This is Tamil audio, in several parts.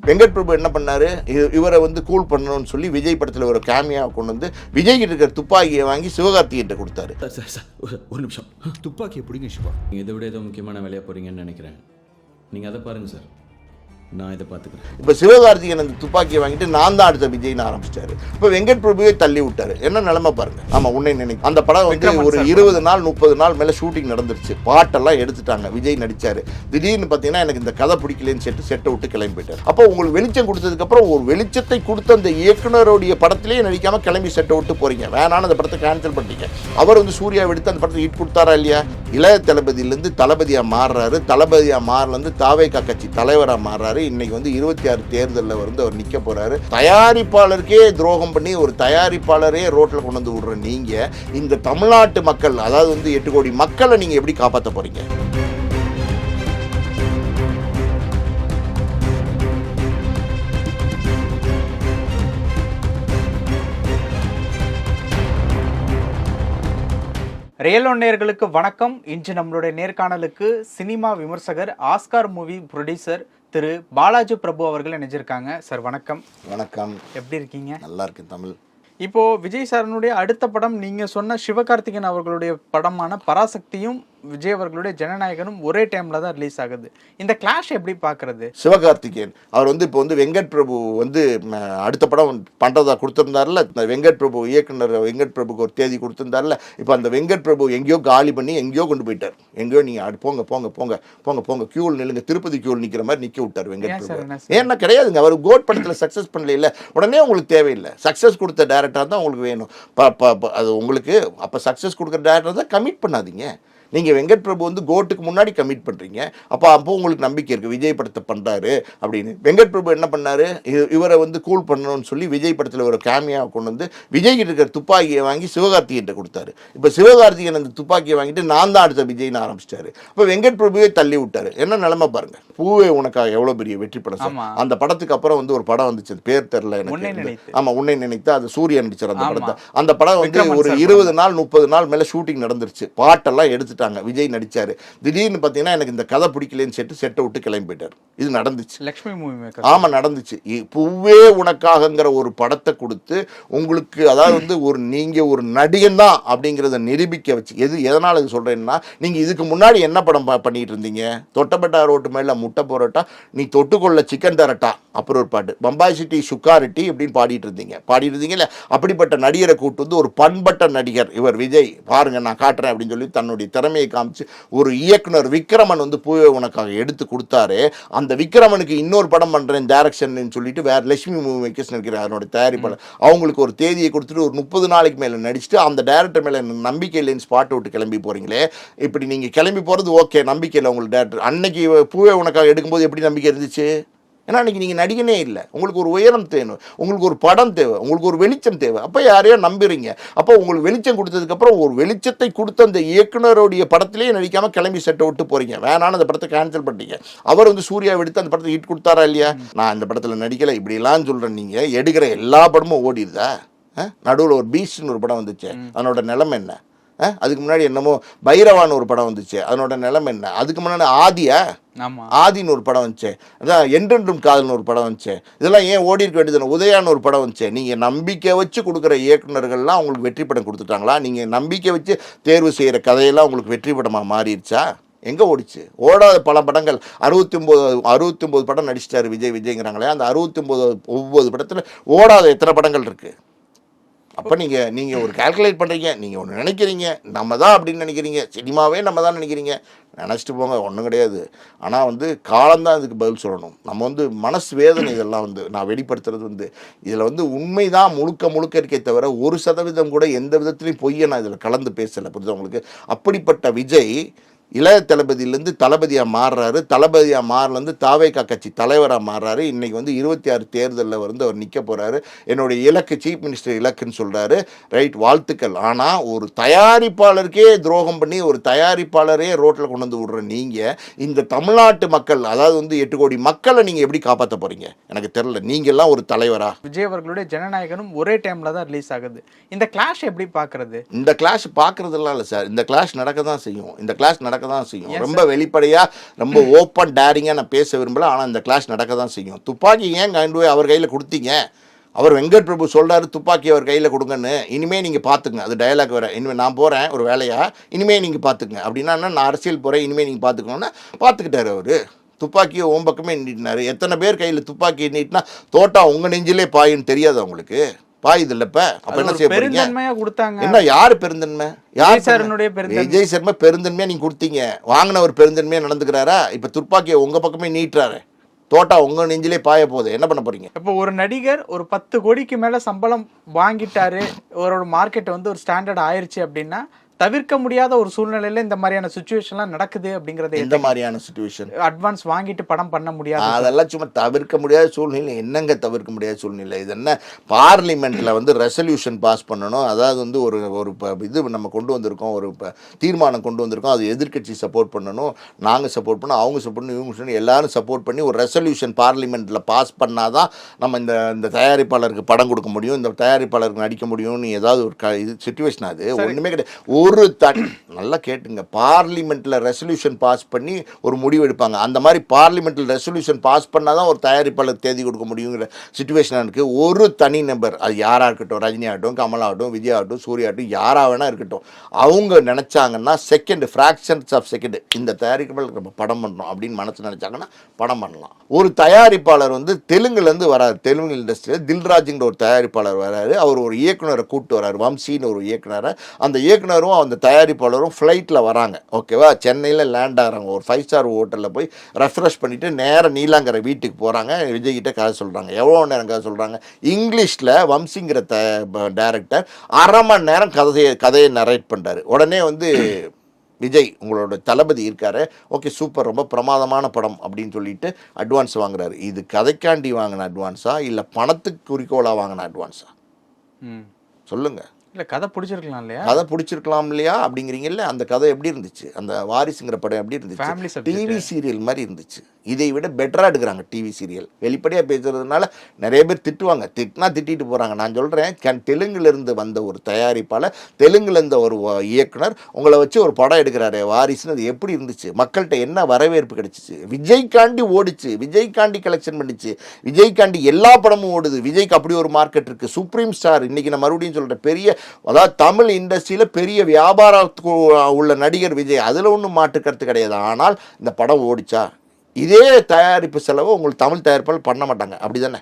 வெங்கட் பிரபு என்ன பண்ணாரு, இவரை வந்து கூல் பண்ணணும்னு சொல்லி விஜய் படத்தில் ஒரு கேமியாவை கொண்டு வந்து விஜய் கிட்ட இருக்கிற துப்பாக்கியை வாங்கி சிவகார்த்திகிட்ட கொடுத்தாரு. ஒரு நிமிஷம், துப்பாக்கியை பிடிங்க சிவா. நீங்கள் இதை விட ஏதோ முக்கியமான வேலையாக போகிறீங்கன்னு நினைக்கிறேன். நீங்கள் அதை பாருங்கள் சார், நான் இதை பார்த்துக்கிறேன். இப்போ சிவகார்த்திகேயன் அந்த துப்பாக்கியை வாங்கிட்டு நான் தான் அடுத்த விஜய்னு ஆரம்பிச்சிட்டாரு. இப்போ வெங்கட் பிரபுவே தள்ளி விட்டாரு. என்ன நிலைமை பாருங்க. ஆமா, உன்னை நினைக்க அந்த படம் வந்து ஒரு 20 நாள் 30 நாள் மேலே ஷூட்டிங் நடந்துருச்சு. பாட்டெல்லாம் எடுத்துட்டாங்க, விஜய் நடிச்சாரு. திடீர்னு பார்த்தீங்கன்னா எனக்கு இந்த கதை பிடிக்கலன்னு செட்டை விட்டு கிளம்பி போயிட்டார். அப்போ உங்களுக்கு வெளிச்சம் கொடுத்ததுக்கப்புறம் ஒரு வெளிச்சத்தை கொடுத்த அந்த இயக்குனருடைய படத்திலேயே நடிக்காம கிளம்பி செட்டை விட்டு போறீங்க. வேணான்னு அந்த படத்தை கேன்சல் பண்ணிட்டீங்க. அவர் வந்து சூர்யா எடுத்து அந்த படத்தை ஹிட் கொடுத்தாரா இல்லையா? இளைய தளபதியிலேருந்து தளபதியா மாறுறாரு. தளபதியா மாறலேருந்து தாவேகா கட்சி தலைவராக மாறுறாரு. இன்னைக்கு வந்து 26 தேர்தலில் வந்து அவர் நிற்க போறாரு. தயாரிப்பாளருக்கே துரோகம் பண்ணி ஒரு தயாரிப்பாளரே ரோட்ல கொண்டு வந்து விடுற நீங்க இந்த தமிழ்நாட்டு மக்கள், அதாவது வந்து 8 கோடி மக்களை நீங்க எப்படி காப்பாற்ற போறீங்க? ரியல் ஒன் நேயர்களுக்கு வணக்கம். இன்று நம்மளுடைய நேர்காணலுக்கு சினிமா விமர்சகர், ஆஸ்கார் மூவி ப்ரொடியூசர் திரு பாலாஜி பிரபு அவர்கள் இணைஞ்சிருக்காங்க. சார் வணக்கம். வணக்கம். எப்படி இருக்கீங்க? நல்லா இருக்கு. தமிழ் இப்போ விஜய் சாரனுடைய அடுத்த படம் நீங்க சொன்ன சிவகார்த்திகேயன் அவர்களுடைய படமான பராசக்தியும் விஜய் அவர்களுடைய ஜனநாயகனும் ஒரே டைம்ல தான் ரிலீஸ் ஆகுது. இந்த கிளாஷ் எப்படி பாக்குறது? சிவகார்த்திகேயன் அவர் வந்து இப்போ வந்து வெங்கட் பிரபு வந்து அடுத்த படம் பண்றதா கொடுத்திருந்தாருல. வெங்கட் பிரபு இயக்குனர் வெங்கட் பிரபுக்கு ஒரு தேதி கொடுத்திருந்தாருல. இப்போ அந்த வெங்கட் பிரபு எங்கேயோ காலி பண்ணி எங்கேயோ கொண்டு போயிட்டார். எங்கேயோ நீங்க போங்க போங்க போங்க போங்க போங்க கியூல் நில்லுங்க, திருப்பதி கியூல் நிக்கிற மாதிரி நிக்க விட்டார் வெங்கட் பிரபு. ஏன்னா கிடையாதுங்க, அவர் கோட் படத்துல சக்சஸ் பண்ணல. உடனே உங்களுக்கு தேவையில்லை. சக்சஸ் கொடுத்த டைரக்டர் தான் உங்களுக்கு வேணும். அது உங்களுக்கு அப்ப சக்சஸ் கொடுக்குற டைரக்டர் தான் கமிட் பண்ணாதீங்க. நீங்கள் வெங்கட் பிரபு வந்து கோட்டுக்கு முன்னாடி கமிட் பண்ணுறீங்க. அப்போ உங்களுக்கு நம்பிக்கை இருக்குது விஜய் படத்தை பண்ணுறாரு அப்படின்னு. வெங்கட் பிரபு என்ன பண்ணாரு, இவரை வந்து கூல் பண்ணணும்னு சொல்லி விஜய் படத்தில் ஒரு கேமியாவை கொண்டு வந்து விஜய் கிட்ட இருக்கிற துப்பாக்கியை வாங்கி சிவகார்த்திகிட்ட கொடுத்தாரு. இப்போ சிவகார்த்திகேயன் அந்த துப்பாக்கியை வாங்கிட்டு நான் தான் அடுத்த விஜய்னு ஆரம்பிச்சிட்டாரு. இப்போ வெங்கட் பிரபுவே தள்ளி விட்டாரு. என்ன நிலைமை பாருங்க. பூவே உனக்காக எவ்வளோ பெரிய வெற்றி படம் சார். அந்த படத்துக்கு அப்புறம் வந்து ஒரு படம் வந்துச்சு, அது பேர் தெரில எனக்கு. ஆமாம், உன்னை நினைத்து. அது சூர்யா நடிச்சார் அந்த படத்தை. அந்த படம் வந்து ஒரு 20 நாள் 30 நாள் மேலே ஷூட்டிங் நடந்துருச்சு. பாட்டெல்லாம் எடுத்து விஜய் நடிச்சாரு. திடீர்னு பார்த்தீங்கன்னா எனக்கு இந்த கதை பிடிக்கலன்னு செட்டை விட்டு கிளம்பி போயிட்டார். இது நடந்துச்சு. Lakshmi movie maker. ஆமா, நடந்துச்சு. பூவே உனக்காகங்கிற ஒரு படத்தை கொடுத்து உங்களுக்கு, அதாவது வந்து நீங்க ஒரு நடிகன் தான் அப்படிங்கிறத நிரூபிக்க வச்சு. எதனால இது சொல்றேன்னா, நீங்க இதுக்கு முன்னாடி என்ன படம் பண்ணிட்டு இருந்தீங்க? தொட்டப்பட்டா ரோட்டு மேல முட்டை போரட்டா, நீ தொட்டுக்கொள்ள சிக்கன் தரட்டா, அப்புறம் ஒரு பாட்டு பம்பாய் சிட்டி சுக்காரிட்டி அப்படின்னு பாடிட்டு இருந்தீங்கல்ல. அப்படிப்பட்ட நடிகரை கூட்டு வந்து ஒரு பண்பட்ட நடிகர் இவர் விஜய், பாருங்க நான் காட்டுறேன் அப்படின்னு சொல்லி தன்னுடைய திறமையை காமிச்சு ஒரு இயக்குனர் விக்ரமன் வந்து பூவே உனக்காக எடுத்து கொடுத்தாரு. அந்த விக்ரமனுக்கு இன்னொரு படம் பண்றேன் டைரக்ஷன் சொல்லிட்டு வேற லட்சுமி மூவி மேக்கர்ஸ் நினைக்கிறேன் அதனோட தயாரிப்பாளர், அவங்களுக்கு ஒரு தேதியை கொடுத்துட்டு ஒரு 30 நாளைக்கு மேல நடிச்சுட்டு அந்த டைரக்டர் மேல நம்பிக்கை இல்லைன்னு ஸ்பாட் விட்டு கிளம்பி போறீங்களே. இப்படி நீங்க கிளம்பி போறது ஓகே, நம்பிக்கை இல்லை உங்களுக்கு டைரக்டர். அன்னைக்கு பூவே உனக்காக எடுக்கும்போது எப்படி நம்பிக்கை இருந்துச்சு? ஏன்னா அன்றைக்கி நீங்கள் நடிகனே இல்லை. உங்களுக்கு ஒரு உயரம் தேவை, உங்களுக்கு ஒரு படம் தேவை, உங்களுக்கு ஒரு வெளிச்சம் தேவை. அப்போ யாரையோ நம்புறீங்க. அப்போ உங்களுக்கு வெளிச்சம் கொடுத்ததுக்கப்புறம் ஒரு வெளிச்சத்தை கொடுத்த அந்த இயக்குனருடைய படத்திலேயே நடிக்காமல் கிளம்பி செட்டை விட்டு போகிறீங்க. வேணான்னு அந்த படத்தை கேன்சல் பண்ணிட்டீங்க. அவர் வந்து சூர்யா எடுத்து அந்த படத்தை ஹிட் கொடுத்தாரா இல்லையா? நான் இந்த படத்தில் நடிக்கலை இப்படிலாம் சொல்கிறேன். நீங்கள் எடுக்கிற எல்லா படமும் ஓடிடுதா? நடுவில் ஒரு பீஸ்ட்னு ஒரு படம் வந்துச்சு, அதனோட நிலைமை என்ன? அதுக்கு முன்னாடி என்னமோ பைரவான்னு ஒரு படம் வந்துச்சு, அதனோட நிலைமை என்ன? அதுக்கு முன்னாடி ஆதின்னு ஒரு படம் வந்துச்சு, அதான் என்றென்றும் காதல்னு ஒரு படம் வந்துச்சு. இதெல்லாம் ஏன் ஓடி இருக்க வேண்டியது? உதயான்னு ஒரு படம் வந்துச்சு. நீங்கள் நம்பிக்கை வச்சு கொடுக்குற இயக்குநர்கள்லாம் உங்களுக்கு வெற்றி படம் கொடுத்துட்டாங்களா? நீங்கள் நம்பிக்கை வச்சு தேர்வு செய்கிற கதையெல்லாம் உங்களுக்கு வெற்றி படமாக மாறிடுச்சா? எங்கே ஓடிச்சு? ஓடாத பல படங்கள். 69 படம் நடிச்சிட்டாரு விஜய்ங்கிறாங்களே. அந்த 69 படத்தில் ஓடாத எத்தனை படங்கள் இருக்குது? அப்போ நீங்கள் ஒரு கால்குலேட் பண்ணுறீங்க, நீங்கள் ஒன்று நினைக்கிறீங்க, நம்ம தான் அப்படின்னு நினைக்கிறீங்க, சினிமாவே நம்ம தான் நினைக்கிறீங்க. நினச்சிட்டு போங்க, ஒன்றும் கிடையாது. ஆனால் வந்து காலம்தான் இதுக்கு பதில் சொல்லணும். நம்ம வந்து மனசு வேதனை இதெல்லாம் வந்து நான் வெளிப்படுத்துறது வந்து இதில் வந்து உண்மை தான் முழுக்க இருக்கே தவிர 1% கூட எந்த விதத்துலையும் பொய்யை நான் இதில் கலந்து பேசலை. புரியுது உங்களுக்கு? அப்படிப்பட்ட விஜய் இளைய தளபதியிலேருந்து தளபதியாக மாறுறாரு. தளபதியாக மாறலேருந்து தாவேகா கட்சி தலைவராக மாறுறாரு. இன்றைக்கி வந்து 26 தேர்தலில் வந்து அவர் நிற்க போகிறாரு. என்னுடைய இலக்கு சீஃப் மினிஸ்டர் இலக்குன்னு சொல்கிறாரு. ரைட், வாழ்த்துக்கள். ஆனால் ஒரு தயாரிப்பாளருக்கே துரோகம் பண்ணி ஒரு தயாரிப்பாளரே ரோட்டில் கொண்டு வந்து விடுற நீங்கள் இந்த தமிழ்நாட்டு மக்கள், அதாவது வந்து 8 கோடி மக்களை நீங்கள் எப்படி காப்பாற்ற போகிறீங்க? எனக்கு தெரியல. நீங்கள்லாம் ஒரு தலைவரா? விஜய் அவர்களுடைய ஜனநாயகனும் ஒரே டைமில் தான் ரிலீஸ் ஆகுது. இந்த கிளாஷ் எப்படி பார்க்குறது? இந்த கிளாஷ் பார்க்குறதுலாம் இல்லை சார். இந்த கிளாஷ் நடக்க தான் செய்யும். இந்த கிளாஷ் நடக்க நடக்க தான் செய்யும். ரொம்ப வெளிப்படையாக ரொம்ப ஓப்பன் டேரிங்காக நான் பேச விரும்பல, ஆனால் இந்த கிளாஷ் நடக்க தான் செய்யும். துப்பாக்கி ஏன் கொண்டு போய் அவர் கையில் கொடுத்தீங்க? அவர் வெங்கட் பிரபு சொல்கிறாரு துப்பாக்கி அவர் கையில் கொடுங்கன்னு. இனிமேல் நீங்கள் பார்த்துக்குங்க, அது டயலாக் வேறு. இனிமேல் நான் போகிறேன் ஒரு வேலையாக, இனிமேல் நீங்கள் பார்த்துக்குங்க அப்படின்னா நான் அரசியல் போகிறேன், இனிமேல் நீங்கள் பார்த்துக்கணுன்னா பார்த்துக்கிட்டாரு அவர். துப்பாக்கியை ஓம்பக்கமே நீட்டினார். எத்தனை பேர் கையில் துப்பாக்கி நீட்டினா தோட்டா உங்கள் நெஞ்சிலே பாயின்னு தெரியாது அவங்களுக்கு? பாயுது இல்லப்ப. அப்ப என்ன செய்ய போறீங்க? என்ன யாரு பெருந்தன்மை? யார் விஜய் சர்மா பெருந்தன்மையா நீங்க கொடுத்தீங்க? வாங்கினவர் பெருந்தன்மையா நடந்துக்கிறாரா? இப்ப துப்பாக்கியை உங்க பக்கமே நீட்டுறாரு, தோட்டா உங்க நெஞ்சிலே பாய போகுது. என்ன பண்ண போறீங்க? இப்போ ஒரு நடிகர் ஒரு 10 கோடிக்கு மேல சம்பளம் வாங்கிட்டாரு, ஒரு மார்க்கெட் வந்து ஒரு ஸ்டாண்டர்ட் ஆயிருச்சு அப்படின்னா தவிர்க்க முடியாத ஒரு சூழ்நிலையில இந்த மாதிரியான சுச்சுவேஷன்லாம் நடக்குது அப்படிங்கறது. எந்த மாதிரியான சுச்சுவேஷன்? அட்வான்ஸ் வாங்கிட்டு படம் பண்ண முடியாது, அதெல்லாம் சும்மா தவிர்க்க முடியாத சூழ்நிலை. என்னங்க தவிர்க்க முடியாத சூழ்நிலை? இது என்ன பார்லிமெண்ட்ல வந்து ரெசல்யூஷன் பாஸ் பண்ணணும், அதாவது வந்து ஒரு ஒரு இது நம்ம கொண்டு வந்திருக்கோம், ஒரு தீர்மானம் கொண்டு வந்திருக்கோம், அது எதிர்கட்சி சப்போர்ட் பண்ணணும், நாங்கள் சப்போர்ட் பண்ணணும், அவங்க சப்போர்ட் பண்ணணும், இவங்க சொல்லணும், எல்லாரும் சப்போர்ட் பண்ணி ஒரு ரெசல்யூஷன் பார்லிமெண்ட்ல பாஸ் பண்ணாதான் நம்ம இந்த தயாரிப்பாளருக்கு படம் கொடுக்க முடியும், இந்த தயாரிப்பாளருக்கு நடிக்க முடியும்னு ஏதாவது ஒரு இது சுச்சுவேஷன். அது ஒன்றுமே கிடையாது. ஒரு நல்லா கேட்டுங்க, பார்லிமெண்ட்ல ரெசல்யூஷன் பாஸ் பண்ணி ஒரு முடிவு எடுப்பாங்க. அந்த மாதிரி பார்லிமெண்ட்ல ரெசல்யூஷன் பாஸ் பண்ணாதான் ஒரு தயாரிப்பாளர் தேதி கொடுக்க முடியுங்கிற சுச்சுவேஷன் இருக்கு. ஒரு தனி நபர், அது யாரா இருக்கட்டும், ரஜினி ஆகட்டும், கமல் ஆகட்டும், விஜய் ஆகட்டும், சூர்யா ஆகட்டும், யாரா வேணா இருக்கட்டும், அவங்க நினைச்சாங்கன்னா ஃபிராக்ஷன்ஸ் ஆஃப் செகண்ட் இந்த தயாரிப்பாளருக்கு நம்ம படம் பண்ணணும் அப்படின்னு மனசு நினைச்சாங்கன்னா படம் பண்ணலாம். ஒரு தயாரிப்பாளர் வந்து தெலுங்குல இருந்து வராரு, தெலுங்கு இண்டஸ்ட்ரியில் தில்ராஜுங்கிற ஒரு தயாரிப்பாளர் வராரு. அவர் ஒரு இயக்குனரை கூப்பிட்டு வராரு, வம்சின்னு ஒரு இயக்குனரை. அந்த இயக்குனரும் அந்த தயாரிப்பாளரும் ஃப்ளைட்டில் வராங்க, ஓகேவா? சென்னையில் லேண்ட் ஆகிறாங்க, ஒரு 5 ஸ்டார் ஹோட்டலில் போய் ரெஃப்ரெஷ் பண்ணிவிட்டு நேராக நீலாங்கரை வீட்டுக்கு போகிறாங்க. விஜய்கிட்ட கதை சொல்கிறாங்க. எவ்வளோ நேரம் கதை சொல்கிறாங்க? இங்கிலீஷில் வம்சிங்கிற டைரக்டர் 1/2 மணி நேரம் கதையை நரேட் பண்ணுறாரு. உடனே வந்து விஜய் உங்களோட தளபதி இருக்காரு, ஓகே சூப்பர், ரொம்ப பிரமாதமான படம் அப்படின்னு சொல்லிட்டு அட்வான்ஸ் வாங்குறாரு. இது கதைக்காண்டி வாங்கின அட்வான்ஸா இல்லை பணத்துக்கு குறிக்கோளாக வாங்கின அட்வான்ஸா? சொல்லுங்கள். இல்லை கதை பிடிச்சிருக்கலாம் இல்லையா? கதை பிடிச்சிருக்கலாம் இல்லையா அப்படிங்கிறீங்கல்ல. அந்த கதை எப்படி இருந்துச்சு? அந்த வாரிசுங்கிற படம் எப்படி இருந்துச்சு? டிவி சீரியல் மாதிரி இருந்துச்சு. இதை விட பெட்டராக எடுக்கிறாங்க டிவி சீரியல். வெளிப்படையாக பேசுறதுனால நிறைய பேர் திட்டுவாங்க, திட்டிட்டு போகிறாங்க. நான் சொல்கிறேன், தெலுங்குலேருந்து வந்த ஒரு தயாரிப்பால், தெலுங்குலேருந்து ஒரு இயக்குனர் உங்களை வச்சு ஒரு படம் எடுக்கிறாரு வாரிசுன்னு. அது எப்படி இருந்துச்சு? மக்கள்கிட்ட என்ன வரவேற்பு கிடைச்சிச்சு? விஜய்காண்டி ஓடிச்சு, விஜய்காண்டி கலெக்ஷன் பண்ணிச்சு, விஜய்காண்டி எல்லா படமும் ஓடுது. விஜய்க்கு அப்படி ஒரு மார்க்கெட் இருக்குது. Supreme star. இன்றைக்கி நான் மறுபடியும் சொல்கிறேன், பெரிய, அதாவது தமிழ் இண்டஸ்ட்ரியில் பெரிய வியாபாரத்துக்கு உள்ள நடிகர் விஜய், அதில் ஒன்றும் மாற்று கருத்து கிடையாது. ஆனால் இந்த படம் ஓடிச்சா? இதே தயாரிப்பு செலவு உங்களுக்கு தமிழ் தயாரிப்பால் பண்ண மாட்டாங்க. அப்படி தானே?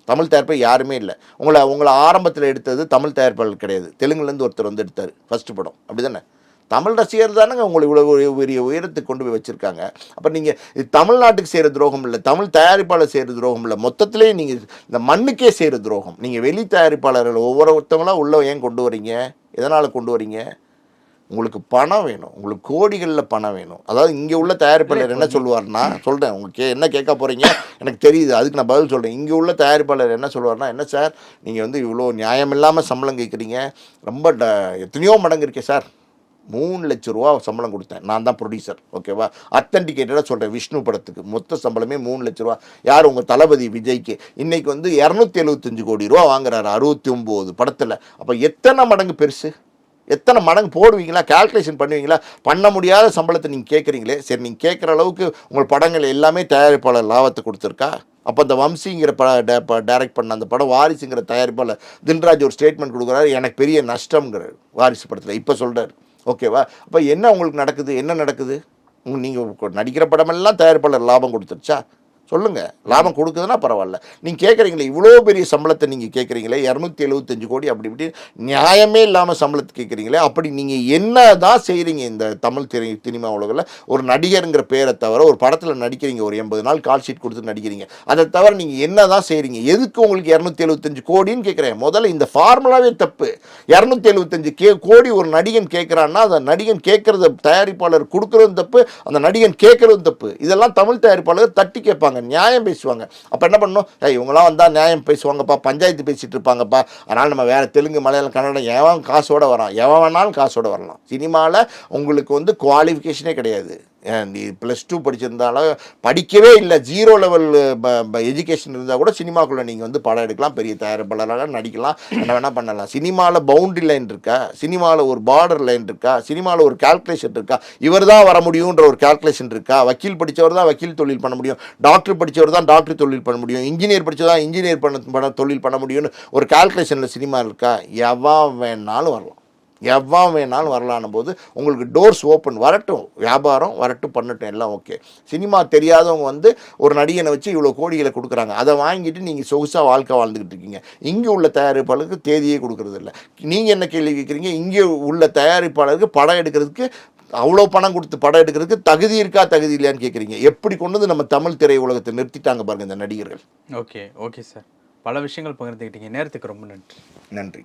தமிழ் தயாரிப்பு யாருமே இல்லை. உங்களை ஆரம்பத்தில் எடுத்தது தமிழ் தயாரிப்பாளர் கிடையாது, தெலுங்குலேருந்து ஒருத்தர் வந்து எடுத்தார் ஃபஸ்ட்டு படம். அப்படி தானே? தமிழ் ரசிகர் தானேங்க உங்களை இவ்வளோ பெரிய உயரத்துக்கு கொண்டு போய் வச்சுருக்காங்க. அப்போ நீங்கள் இது தமிழ்நாட்டுக்கு செய்கிற துரோகம் இல்லை, தமிழ் தயாரிப்பாளர் செய்கிற துரோகம் இல்லை, மொத்தத்திலே நீங்கள் இந்த மண்ணுக்கே செய்கிற துரோகம். நீங்கள் வெளி தயாரிப்பாளர்கள் ஒவ்வொருத்தவங்களாம் உள்ளே ஏன் கொண்டு வரீங்க? எதனால் கொண்டு வரீங்க? உங்களுக்கு பணம் வேணும், உங்களுக்கு கோடிகளில் பணம் வேணும். அதாவது இங்கே உள்ள தயாரிப்பாளர் என்ன சொல்லுவார்னா, சொல்கிறேன் உங்களுக்கு என்ன கேட்க போகிறீங்க எனக்கு தெரியுது, அதுக்கு நான் பதில் சொல்கிறேன். இங்கே உள்ள தயாரிப்பாளர் என்ன சொல்லுவார்னா, என்ன சார் நீங்கள் வந்து இவ்வளோ நியாயம் இல்லாமல் சம்பளம் கேட்குறீங்க, ரொம்ப எத்தனையோ மடங்கு இருக்கே சார். 3 லட்ச ரூபா சம்பளம் கொடுத்தேன், நான் தான் ப்ரொடியூசர், ஓகேவா? அத்தன்டிகேட்டடாக சொல்கிறேன், விஷ்ணு படத்துக்கு மொத்த சம்பளமே 3 லட்ச ரூபா. யார்? உங்கள் தளபதி விஜய்க்கு. இன்றைக்கி வந்து 275 கோடி ரூபா வாங்குறாரு 69 படத்தில். அப்போ எத்தனை மடங்கு பெருசு? எத்தனை மடங்கு போடுவீங்களா? கால்குலேஷன் பண்ணுவீங்களா? பண்ண முடியாத சம்பளத்தை நீங்கள் கேட்குறீங்களே. சரி, நீங்கள் கேட்குற அளவுக்கு உங்கள் படங்கள் எல்லாமே தயாரிப்பாளர் லாபத்தை கொடுத்துருக்கா? அப்போ அந்த வம்சிங்கிற டைரக்ட் பண்ண அந்த படம் வாரிசுங்கிற தயாரிப்பாளர் தில்ராஜ் ஒரு ஸ்டேட்மெண்ட் கொடுக்குறாரு, எனக்கு பெரிய நஷ்டம்ங்கிறார் வாரிசு படத்தில். இப்போ சொல்கிறார், ஓகேவா? அப்போ என்ன உங்களுக்கு நடக்குது? என்ன நடக்குது? நீங்கள் நடிக்கிற படமெல்லாம் தயாரிப்பாளர் லாபம் கொடுத்துருச்சா? சொல்லுங்கள். லாபம் கொடுக்குதுன்னா பரவாயில்ல. நீங்கள் கேட்குறீங்களே இவ்வளோ பெரிய சம்பளத்தை நீங்கள் கேட்குறீங்களே, 275 கோடி அப்படி இப்படி நியாயமே இல்லாமல் சம்பளத்தை கேட்குறீங்களே. அப்படி நீங்கள் என்ன தான் செய்கிறீங்க இந்த தமிழ் சினிமா உலகில்? ஒரு நடிகருங்கிற பேரை தவிர ஒரு படத்தில் நடிக்கிறீங்க, ஒரு 80 நாள் கால் ஷீட் கொடுத்து நடிக்கிறீங்க, அதை தவிர நீங்கள் என்ன தான் செய்கிறீங்க? எதுக்கு உங்களுக்கு 275 கோடின்னு கேட்குறேன். முதல்ல இந்த ஃபார்முலாவே தப்பு. 275 கோடி ஒரு நடிகன் கேட்குறான்னா அந்த நடிகன் கேட்குறத தயாரிப்பாளர் கொடுக்குறதும் தப்பு, அந்த நடிகன் கேட்குறதும் தப்பு. இதெல்லாம் தமிழ் தயாரிப்பாளர் தட்டி கேட்பாங்க. பேசுவாங்க, நியாயம் பேசுவாங்க. அப்போ என்ன பண்ணணும், இவங்களாம் வந்தால் நியாயம் பேசுவாங்கப்பா, பஞ்சாயத்து பேசிகிட்டு இருப்பாங்கப்பா, அதனால் நம்ம வேறு தெலுங்கு மலையாளம் கன்னடம் எவன் காசோடு வரான், எவன் வேணாலும் காசோடு வரலாம். சினிமாவில் உங்களுக்கு வந்து குவாலிஃபிகேஷனே கிடையாது. நீ +2 படிச்சிருந்தாலும் படிக்கவே இல்லை, 0 லெவல் எஜுகேஷன் இருந்தால் கூட சினிமாக்குள்ளே நீங்கள் வந்து படம் எடுக்கலாம், பெரிய தயாரிப்பாளராக நடிக்கலாம், என்ன வேணால் பண்ணலாம். சினிமாவில் பவுண்டரி லைன் இருக்கா, சினிமாவில் ஒரு பார்டர் லைன் இருக்கா, சினிமாவில் ஒரு கால்குலேஷன் இருக்கா, இவர் தான் வர முடியுன்ற ஒரு கால்குலேஷன் இருக்கா, வக்கீல் படித்தவர் தான் வக்கீல் தொழில் பண்ண முடியும், டாக்டர் படித்தவர் தான் டாக்டர் தொழில் பண்ண முடியும், இன்ஜினியர் படித்ததான் இன்ஜினியர் தொழில் பண்ண முடியும்னு ஒரு கால்குலேஷனில் சினிமா இருக்கா? எவன் வேணாலும் வரலாம், எவ்வளோ வேணாலும் வரலான போது உங்களுக்கு டோர்ஸ் ஓப்பன், வரட்டும், வியாபாரம் வரட்டும், பண்ணட்டும், எல்லாம் ஓகே. சினிமா தெரியாதவங்க வந்து ஒரு நடிகனை வச்சு இவ்வளோ கோடிகளை கொடுக்குறாங்க, அதை வாங்கிட்டு நீங்கள் சொகுசாக வாழ்க்கை வாழ்ந்துக்கிட்டு இருக்கீங்க. இங்கே உள்ள தயாரிப்பாளருக்கு தேதியே கொடுக்குறது இல்லை. நீங்கள் என்ன கேள்வி கேட்குறீங்க, இங்கே உள்ள தயாரிப்பாளருக்கு படம் எடுக்கிறதுக்கு அவ்வளோ பணம் கொடுத்து படம் எடுக்கிறதுக்கு தகுதி இருக்கா தகுதி இல்லையான்னு கேட்குறீங்க. எப்படி கொண்டு வந்து நம்ம தமிழ் திரை உலகத்தை நிறுத்திட்டாங்க பாருங்கள் இந்த நடிகர்கள். ஓகே சார், பல விஷயங்கள் பகிர்ந்துக்கிட்டீங்க. நேரத்துக்கு ரொம்ப நன்றி. நன்றி.